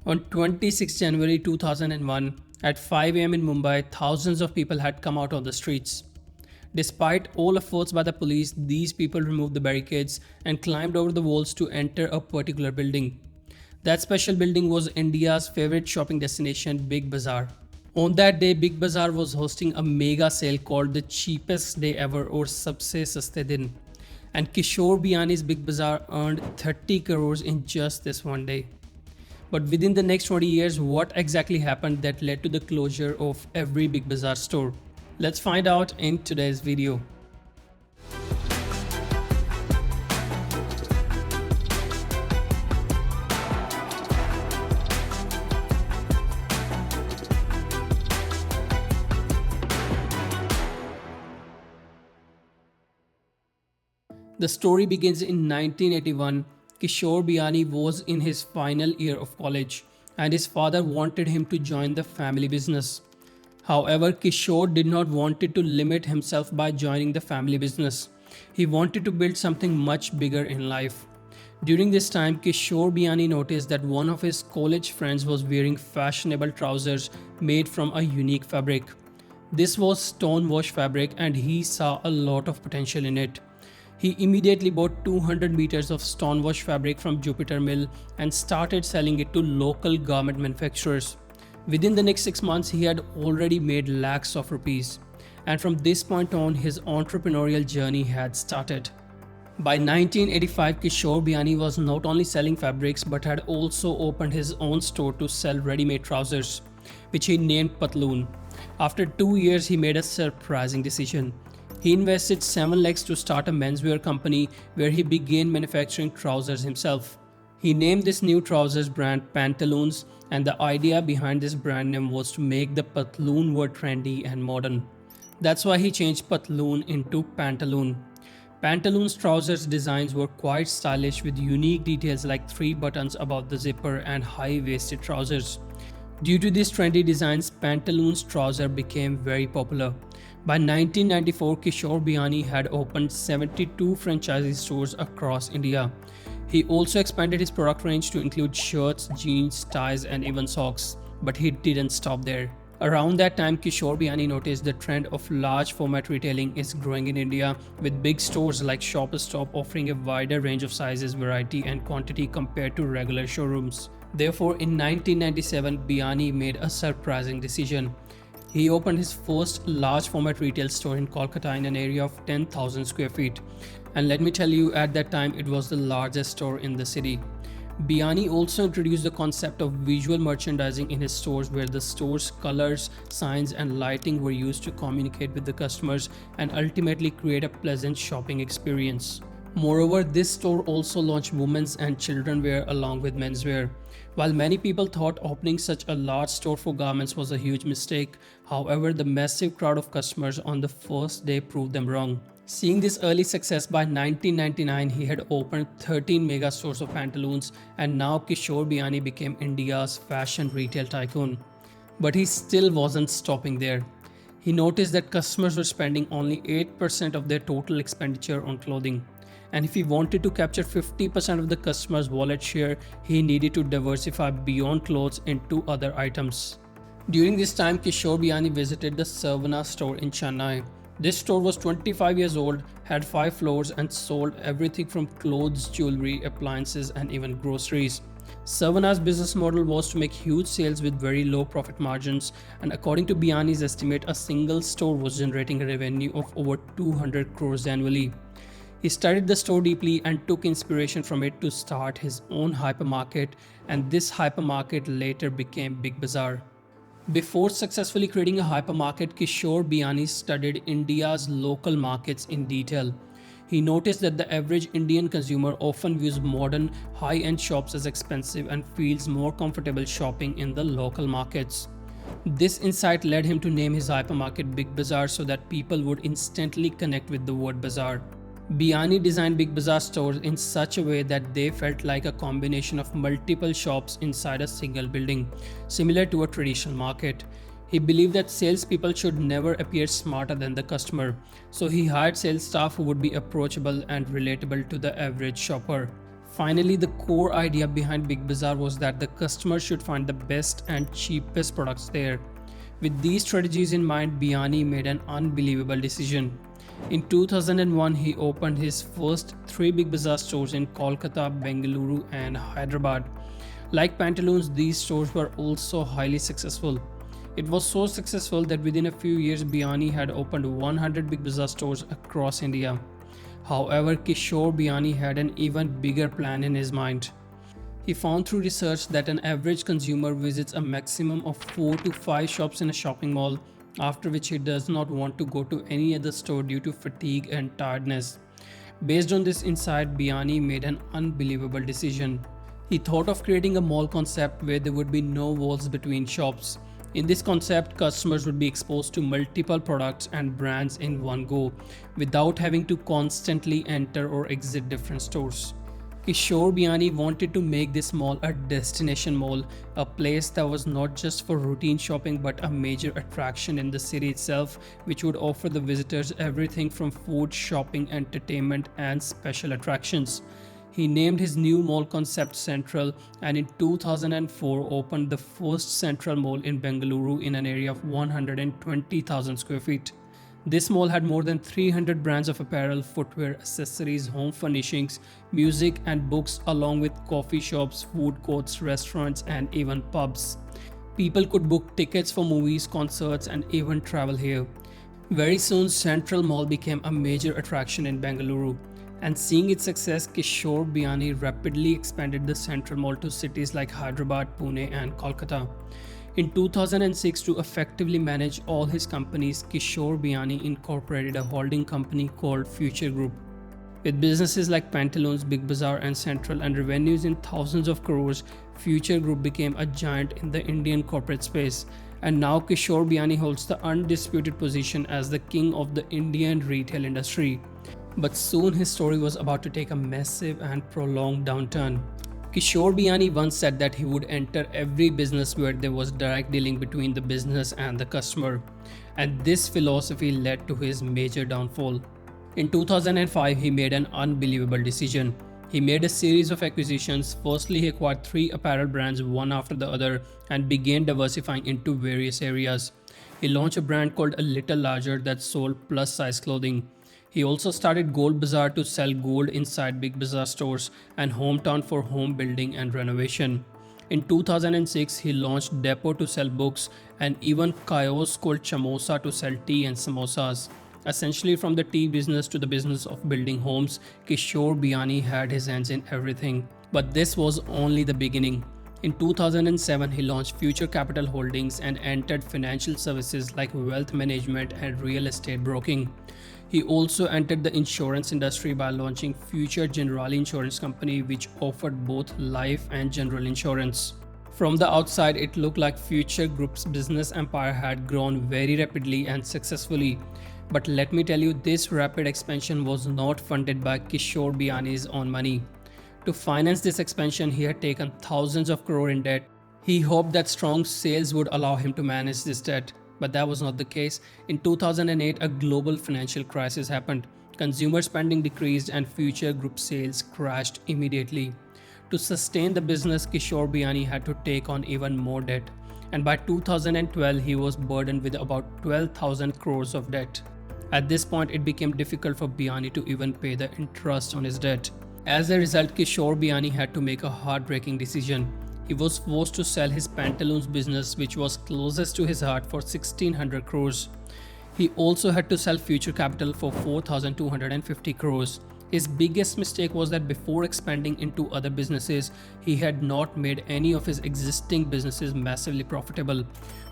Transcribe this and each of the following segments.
On 26 January 2001, at 5 am in Mumbai, thousands of people had come out on the streets. Despite all efforts by the police, these people removed the barricades and climbed over the walls to enter a particular building. That special building was India's favorite shopping destination, Big Bazaar. On that day, Big Bazaar was hosting a mega sale called the cheapest day ever or Sabse Saste Din. And Kishore Biyani's Big Bazaar earned 30 crores in just this one day. But within the next 20 years, what exactly happened that led to the closure of every Big Bazaar store? Let's find out in today's video. The story begins in 1981. Kishore Biyani was in his final year of college and his father wanted him to join the family business. However, Kishore did not want to limit himself by joining the family business. He wanted to build something much bigger in life. During this time, Kishore Biyani noticed that one of his college friends was wearing fashionable trousers made from a unique fabric. This was stone wash fabric and he saw a lot of potential in it. He immediately bought 200 meters of stone wash fabric from Jupiter Mill and started selling it to local garment manufacturers. Within the next 6 months, he had already made lakhs of rupees. And from this point on, his entrepreneurial journey had started. By 1985, Kishore Biyani was not only selling fabrics but had also opened his own store to sell ready-made trousers, which he named Patloon. After 2 years, he made a surprising decision. He invested 7 lakhs to start a menswear company where he began manufacturing trousers himself. He named this new trousers brand Pantaloons, and the idea behind this brand name was to make the Patloon word trendy and modern. That's why he changed Patloon into Pantaloon. Pantaloon's trousers designs were quite stylish with unique details like 3 buttons above the zipper and high-waisted trousers. Due to these trendy designs, Pantaloon's trouser became very popular. By 1994, Kishore Biyani had opened 72 franchisee stores across India. He also expanded his product range to include shirts, jeans, ties and even socks. But he didn't stop there. Around that time, Kishore Biyani noticed the trend of large format retailing is growing in India, with big stores like Shoppers Stop offering a wider range of sizes, variety and quantity compared to regular showrooms. Therefore, in 1997, Biyani made a surprising decision. He opened his first large format retail store in Kolkata in an area of 10,000 square feet. And let me tell you, at that time it was the largest store in the city. Biyani also introduced the concept of visual merchandising in his stores where the store's colors, signs and lighting were used to communicate with the customers and ultimately create a pleasant shopping experience. Moreover, this store also launched women's and children wear along with menswear. While many people thought opening such a large store for garments was a huge mistake, however, the massive crowd of customers on the first day proved them wrong. Seeing this early success, by 1999 he had opened 13 mega stores of Pantaloons, and now Kishore Biyani became India's fashion retail tycoon. But he still wasn't stopping there. He noticed that customers were spending only 8% of their total expenditure on clothing. And if he wanted to capture 50% of the customer's wallet share, he needed to diversify beyond clothes into other items. During this time, Kishore Biyani visited the Savana store in Chennai. This store was 25 years old, had 5 floors and sold everything from clothes, jewelry, appliances and even groceries. Savana's business model was to make huge sales with very low profit margins, and according to Biyani's estimate, a single store was generating a revenue of over 200 crores annually. He studied the store deeply and took inspiration from it to start his own hypermarket, and this hypermarket later became Big Bazaar. Before successfully creating a hypermarket, Kishore Biyani studied India's local markets in detail. He noticed that the average Indian consumer often views modern, high-end shops as expensive and feels more comfortable shopping in the local markets. This insight led him to name his hypermarket Big Bazaar so that people would instantly connect with the word bazaar. Biyani designed Big Bazaar stores in such a way that they felt like a combination of multiple shops inside a single building, similar to a traditional market. He believed that salespeople should never appear smarter than the customer, so he hired sales staff who would be approachable and relatable to the average shopper. Finally, the core idea behind Big Bazaar was that the customer should find the best and cheapest products there. With these strategies in mind, Biani made an unbelievable decision. In 2001, he opened his first three Big Bazaar stores in Kolkata, Bengaluru, and Hyderabad. Like Pantaloons, these stores were also highly successful. It was so successful that within a few years, Biani had opened 100 Big Bazaar stores across India. However, Kishore Biani had an even bigger plan in his mind. He found through research that an average consumer visits a maximum of 4 to 5 shops in a shopping mall, after which he does not want to go to any other store due to fatigue and tiredness. Based on this insight, Biani made an unbelievable decision. He thought of creating a mall concept where there would be no walls between shops. In this concept, customers would be exposed to multiple products and brands in one go, without having to constantly enter or exit different stores. Kishore Biani wanted to make this mall a destination mall, a place that was not just for routine shopping but a major attraction in the city itself, which would offer the visitors everything from food, shopping, entertainment, and special attractions. He named his new mall concept Central, and in 2004 opened the first Central Mall in Bengaluru in an area of 120,000 square feet. This mall had more than 300 brands of apparel, footwear, accessories, home furnishings, music, and books, along with coffee shops, food courts, restaurants, and even pubs. People could book tickets for movies, concerts, and even travel here. Very soon, Central Mall became a major attraction in Bengaluru. And seeing its success, Kishore Biani rapidly expanded the Central Mall to cities like Hyderabad, Pune, and Kolkata. In 2006, to effectively manage all his companies, Kishore Biani incorporated a holding company called Future Group. With businesses like Pantaloons, Big Bazaar, and Central, and revenues in thousands of crores, Future Group became a giant in the Indian corporate space. And now Kishore Biani holds the undisputed position as the king of the Indian retail industry. But soon his story was about to take a massive and prolonged downturn. Kishore Biani once said that he would enter every business where there was direct dealing between the business and the customer. And this philosophy led to his major downfall. In 2005, he made an unbelievable decision. He made a series of acquisitions. Firstly, he acquired 3 apparel brands one after the other and began diversifying into various areas. He launched a brand called A Little Larger that sold plus size clothing. He also started Gold Bazaar to sell gold inside Big Bazaar stores and Hometown for home building and renovation. In 2006, he launched Depot to sell books and even kiosk called Chamosa to sell tea and samosas. Essentially, from the tea business to the business of building homes, Kishore Biani had his hands in everything. But this was only the beginning. In 2007, he launched Future Capital Holdings and entered financial services like wealth management and real estate broking. He also entered the insurance industry by launching Future Generali Insurance Company, which offered both life and general insurance. From the outside, it looked like Future Group's business empire had grown very rapidly and successfully. But let me tell you, this rapid expansion was not funded by Kishore Biani's own money. To finance this expansion, he had taken thousands of crores in debt. He hoped that strong sales would allow him to manage this debt. But that was not the case. In 2008, a global financial crisis happened. Consumer spending decreased and Future Group sales crashed immediately. To sustain the business, Kishore Biani had to take on even more debt. And by 2012, he was burdened with about 12,000 crores of debt. At this point, it became difficult for Biani to even pay the interest on his debt. As a result, Kishore Biani had to make a heartbreaking decision. He was forced to sell his Pantaloons business, which was closest to his heart, for 1600 crores. He also had to sell Future Capital for 4250 crores. His biggest mistake was that before expanding into other businesses, he had not made any of his existing businesses massively profitable,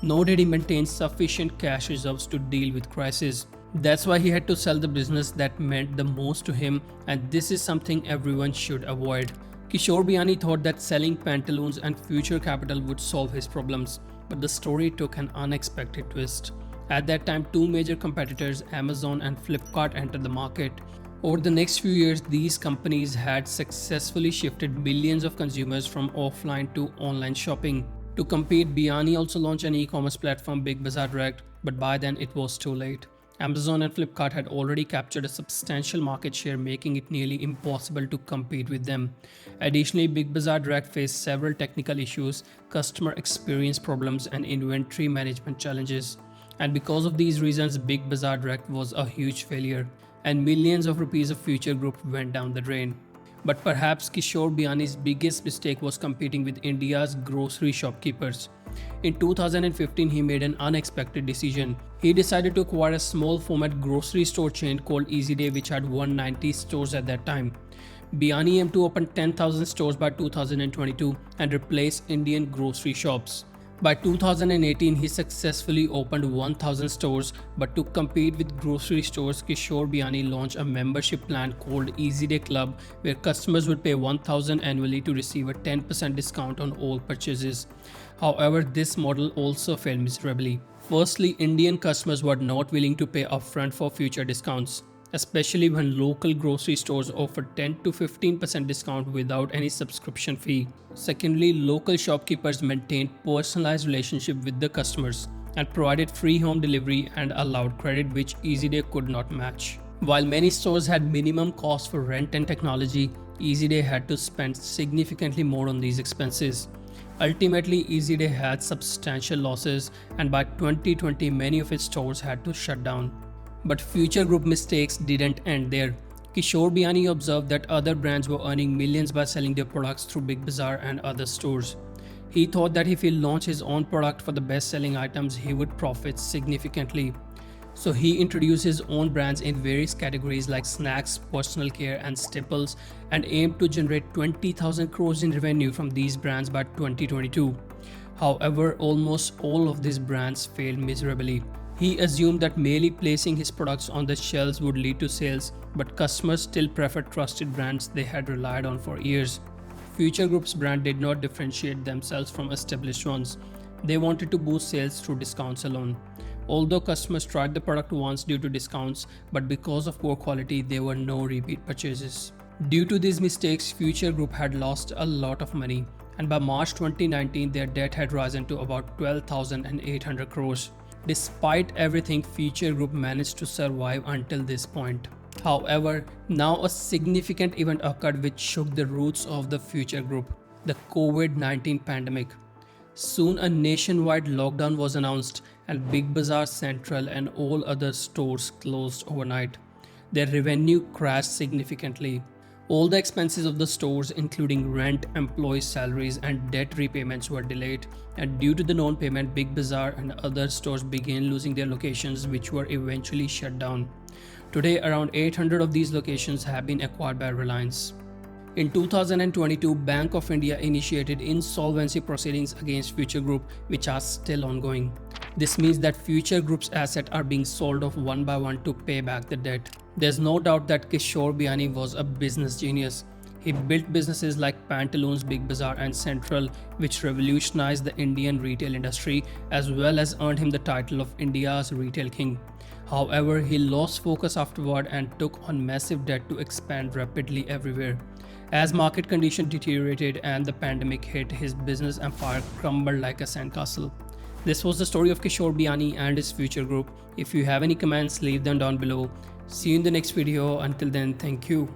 nor did he maintain sufficient cash reserves to deal with crisis. That's why he had to sell the business that meant the most to him, and this is something everyone should avoid. Kishore Biani thought that selling Pantaloons and Future Capital would solve his problems, but the story took an unexpected twist. At that time, 2 major competitors, Amazon and Flipkart, entered the market. Over the next few years, these companies had successfully shifted millions of consumers from offline to online shopping. To compete, Biani also launched an e-commerce platform, Big Bazaar Direct, but by then it was too late. Amazon and Flipkart had already captured a substantial market share, making it nearly impossible to compete with them. Additionally, Big Bazaar Direct faced several technical issues, customer experience problems, and inventory management challenges. And because of these reasons, Big Bazaar Direct was a huge failure, and millions of rupees of Future Group went down the drain. But perhaps Kishore Biani's biggest mistake was competing with India's grocery shopkeepers. In 2015, he made an unexpected decision. He decided to acquire a small format grocery store chain called Easyday, which had 190 stores at that time. Biani aimed to open 10,000 stores by 2022 and replace Indian grocery shops. By 2018, he successfully opened 1,000 stores, but to compete with grocery stores, Kishore Biani launched a membership plan called Easyday Club, where customers would pay 1,000 annually to receive a 10% discount on all purchases. However, this model also failed miserably. Firstly, Indian customers were not willing to pay upfront for future discounts, especially when local grocery stores offer 10 to 15% discount without any subscription fee. Secondly, local shopkeepers maintained personalized relationship with the customers and provided free home delivery and allowed credit, which Easyday could not match. While many stores had minimum costs for rent and technology, Easyday had to spend significantly more on these expenses. Ultimately, Easyday had substantial losses, and by 2020 many of its stores had to shut down. But Future Group mistakes didn't end there. Kishore Biani observed that other brands were earning millions by selling their products through Big Bazaar and other stores. He thought that if he launched his own product for the best-selling items, he would profit significantly. So he introduced his own brands in various categories like snacks, personal care, and staples, and aimed to generate 20,000 crores in revenue from these brands by 2022. However, almost all of these brands failed miserably. He assumed that merely placing his products on the shelves would lead to sales, but customers still preferred trusted brands they had relied on for years. Future Group's brand did not differentiate themselves from established ones. They wanted to boost sales through discounts alone. Although customers tried the product once due to discounts, but because of poor quality, there were no repeat purchases. Due to these mistakes, Future Group had lost a lot of money, and by March 2019, their debt had risen to about 12,800 crores. Despite everything, Future Group managed to survive until this point. However, now a significant event occurred which shook the roots of the Future Group: the COVID-19 pandemic. Soon a nationwide lockdown was announced, and Big Bazaar Central and all other stores closed overnight. Their revenue crashed significantly. All the expenses of the stores, including rent, employee salaries, and debt repayments, were delayed, and due to the non-payment, Big Bazaar and other stores began losing their locations, which were eventually shut down. Today, around 800 of these locations have been acquired by Reliance. In 2022, Bank of India initiated insolvency proceedings against Future Group, which are still ongoing. This means that Future Group's assets are being sold off one by one to pay back the debt. There's no doubt that Kishore Biani was a business genius. He built businesses like Pantaloons, Big Bazaar, and Central, which revolutionized the Indian retail industry as well as earned him the title of India's retail king. However, he lost focus afterward and took on massive debt to expand rapidly everywhere. As market conditions deteriorated and the pandemic hit, his business empire crumbled like a sandcastle. This was the story of Kishore Biani and his Future Group. If you have any comments, leave them down below. See you in the next video. Until then, thank you.